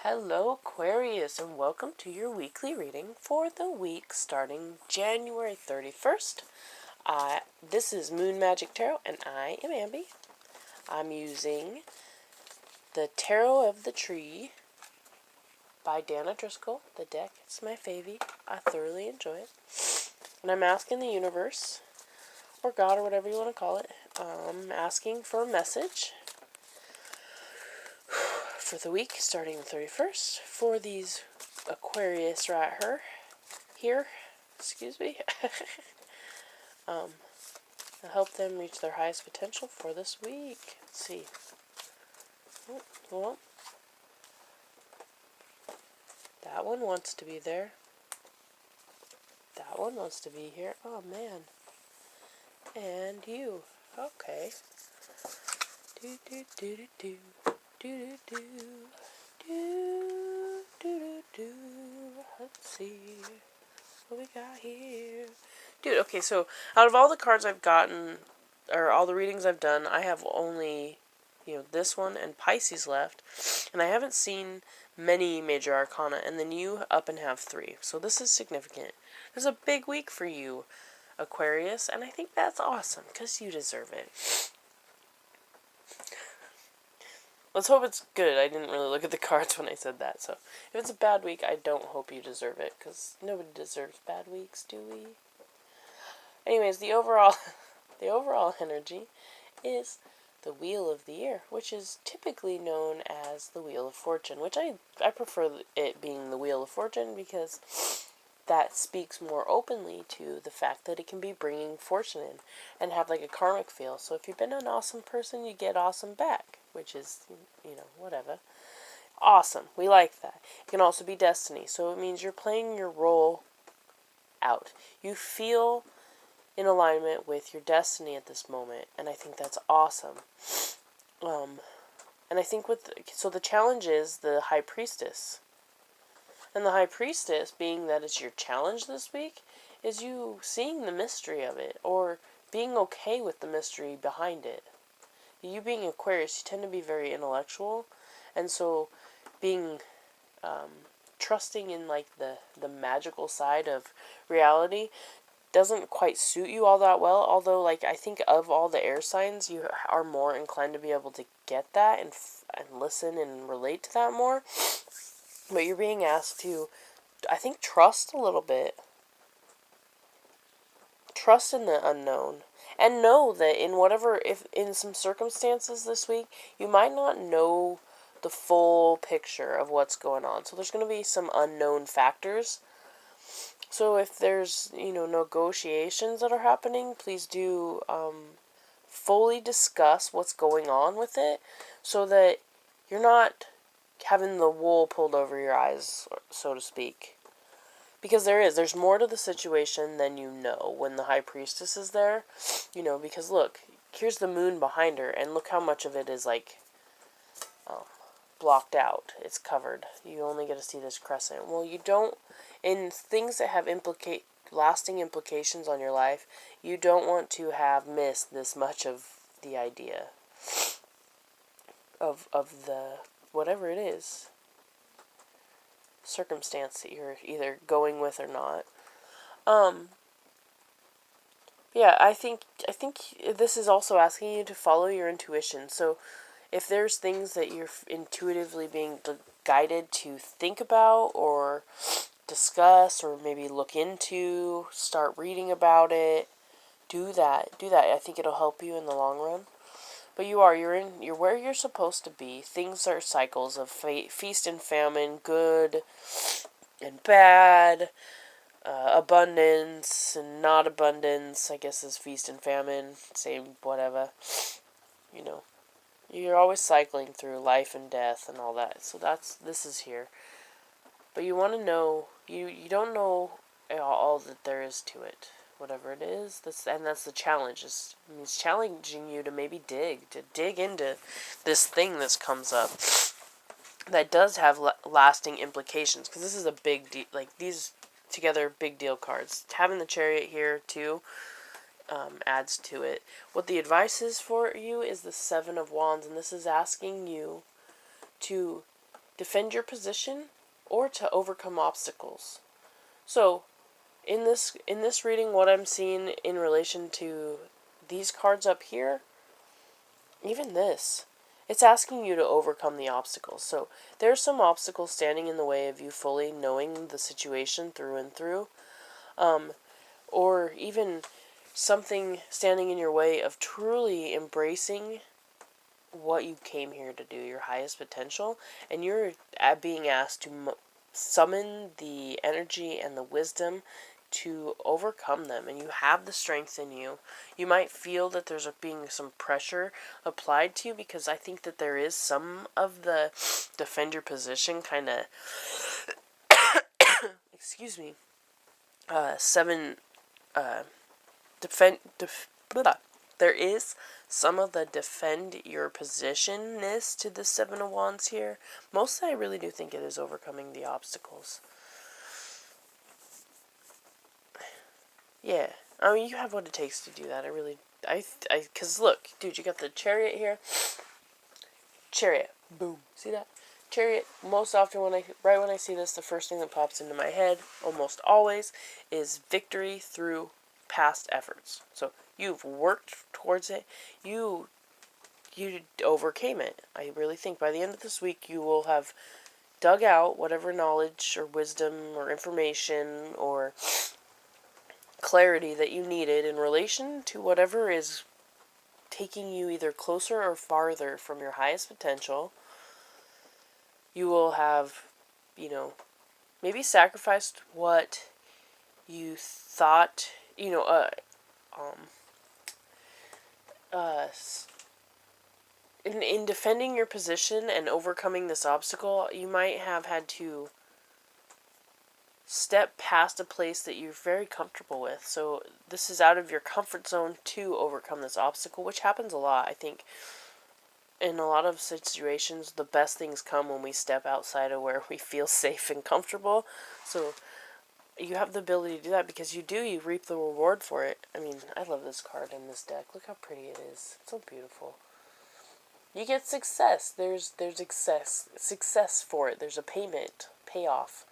Hello Aquarius, and welcome to your weekly reading for the week starting January 31st. This is Moon Magic Tarot, and I am Ambi. I'm using the Tarot of the Tree by Dana Driscoll. The deck is my favy. I thoroughly enjoy it. And I'm asking the universe, or God, or whatever you want to call it, asking for a message for the week starting the 31st for these Aquarius right here, excuse me, to help them reach their highest potential for this week. Let's see. Well, that one wants to be there. That one wants to be here. Oh man. And you. Okay. Do do do do do do do do do do do. Let's see what we got here. Dude, okay, so out of all the cards I've gotten, or all the readings I've done, I have only, this one and Pisces left. And I haven't seen many major arcana, and then you up and have 3. So this is significant. This is a big week for you, Aquarius, and I think that's awesome, because you deserve it. Let's hope it's good. I didn't really look at the cards when I said that, so if it's a bad week, I don't hope you deserve it, because nobody deserves bad weeks, do we? Anyways, the overall energy is the Wheel of the Year, which is typically known as the Wheel of Fortune, which I prefer it being the Wheel of Fortune because that speaks more openly to the fact that it can be bringing fortune in and have like a karmic feel. So if you've been an awesome person, you get awesome back, which is, whatever. Awesome. We like that. It can also be destiny. So it means you're playing your role out. You feel in alignment with your destiny at this moment, and I think that's awesome. And I think so the challenge is the High Priestess. And the High Priestess, being that it's your challenge this week, is you seeing the mystery of it, or being okay with the mystery behind it. You being Aquarius, you tend to be very intellectual, and so being trusting in like the magical side of reality doesn't quite suit you all that well, although like I think of all the air signs, you are more inclined to be able to get that and listen and relate to that more. But you're being asked to, I think, trust a little bit. Trust in the unknown. And know that if in some circumstances this week, you might not know the full picture of what's going on. So there's going to be some unknown factors. So if there's, negotiations that are happening, please do fully discuss what's going on with it so that you're not having the wool pulled over your eyes, so to speak. Because there's more to the situation than you know when the High Priestess is there. Because look, here's the moon behind her, and look how much of it is, like, blocked out. It's covered. You only get to see this crescent. Well, you don't, in things that have lasting implications on your life, you don't want to have missed this much of the idea of the, whatever it is, circumstance that you're either going with or not. Yeah, I think this is also asking you to follow your intuition. So if there's things that you're intuitively being guided to think about or discuss or maybe look into, start reading about it, do that. I think it'll help you in the long run. But you're where you're supposed to be. Things are cycles of feast and famine, good and bad, abundance and not abundance, I guess, is feast and famine, same whatever. You're always cycling through life and death and all that. So this is here. But you want to know, you don't know all that there is to it. Whatever it is, that's the challenge. It's challenging you to maybe dig into this thing that comes up that does have lasting implications. Because this is a big deal. Like, these together, big deal cards. Having the Chariot here too adds to it. What the advice is for you is the 7 of Wands, and this is asking you to defend your position, or to overcome obstacles. So, in this reading, what I'm seeing in relation to these cards up here, even this, it's asking you to overcome the obstacles. So, there's some obstacles standing in the way of you fully knowing the situation through and through. Or even something standing in your way of truly embracing what you came here to do, your highest potential, and you're being asked to summon the energy and the wisdom to overcome them, and you have the strength in you. You might feel that there's being some pressure applied to you, because I think that there is some of the defend your position kind of excuse me, there is some of the defend your positionness to the Seven of Wands here. Mostly I really do think it is overcoming the obstacles. Yeah, I mean, you have what it takes to do that. Because look, dude, you got the Chariot here. Chariot, boom, see that? Chariot, most often right when I see this, the first thing that pops into my head, almost always, is victory through past efforts. So, you've worked towards it, you overcame it. I really think by the end of this week, you will have dug out whatever knowledge or wisdom or information or clarity that you needed in relation to whatever is taking you either closer or farther from your highest potential. You will have, maybe sacrificed what you thought, in defending your position and overcoming this obstacle, you might have had to step past a place that you're very comfortable with. So this is out of your comfort zone to overcome this obstacle, which happens a lot. I think in a lot of situations, the best things come when we step outside of where we feel safe and comfortable. So you have the ability to do that because you reap the reward for it. I mean, I love this card in this deck. Look how pretty it is. It's so beautiful. You get success. There's success for it. There's a payoff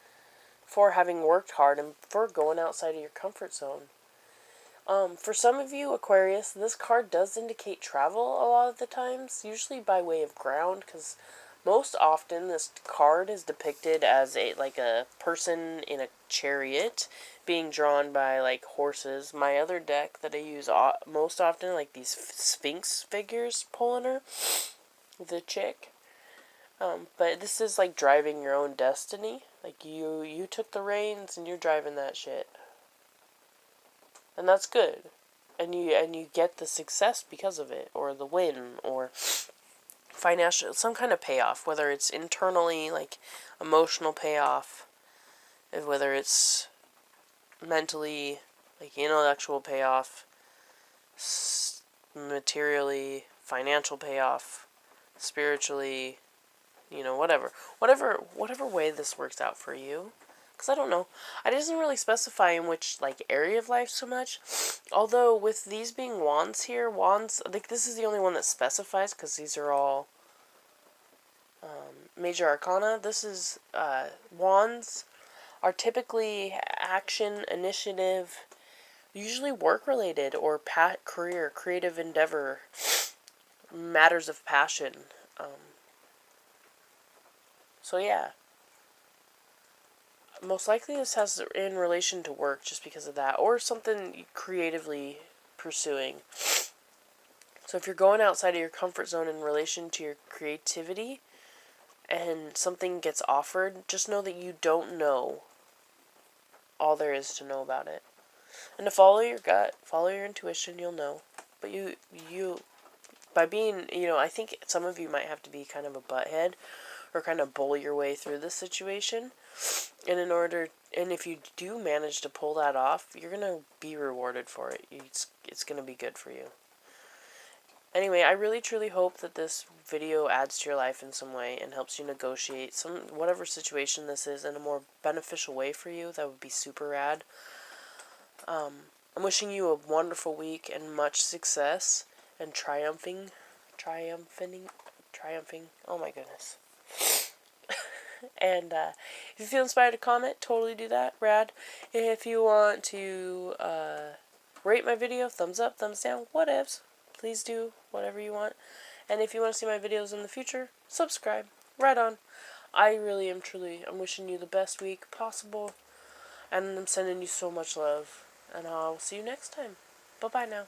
for having worked hard and for going outside of your comfort zone. For some of you, Aquarius, this card does indicate travel a lot of the times, usually by way of ground, because most often this card is depicted as a person in a chariot being drawn by horses. My other deck that I use most often, these Sphinx figures pulling her, the chick. But this is driving your own destiny. You took the reins and you're driving that shit. And that's good. And you get the success because of it, or the win, or financial, some kind of payoff, whether it's internally, emotional payoff, whether it's mentally, intellectual payoff, materially, financial payoff, spiritually, whatever way this works out for you. Because I don't know. It doesn't really specify in which, area of life so much. Although, with these being wands here, this is the only one that specifies, because these are all major arcana. This is, wands are typically action, initiative, usually work-related, or career, creative endeavor, matters of passion. So, yeah. Most likely this has in relation to work just because of that, or something creatively pursuing. So if you're going outside of your comfort zone in relation to your creativity and something gets offered, just know that you don't know all there is to know about it. And to follow your gut, follow your intuition, you'll know. But you by being, I think some of you might have to be kind of a butthead or kind of bully your way through this situation. And if you do manage to pull that off, you're going to be rewarded for it. It's going to be good for you. Anyway, I really truly hope that this video adds to your life in some way and helps you negotiate whatever situation this is in a more beneficial way for you. That would be super rad. I'm wishing you a wonderful week and much success and triumphing. Oh my goodness. And if you feel inspired to comment, totally do that. Rad. If you want to rate my video, thumbs up, thumbs down, whatevs. Please do whatever you want. And if you want to see my videos in the future, subscribe. Right on. I really am I'm wishing you the best week possible. And I'm sending you so much love. And I'll see you next time. Bye-bye now.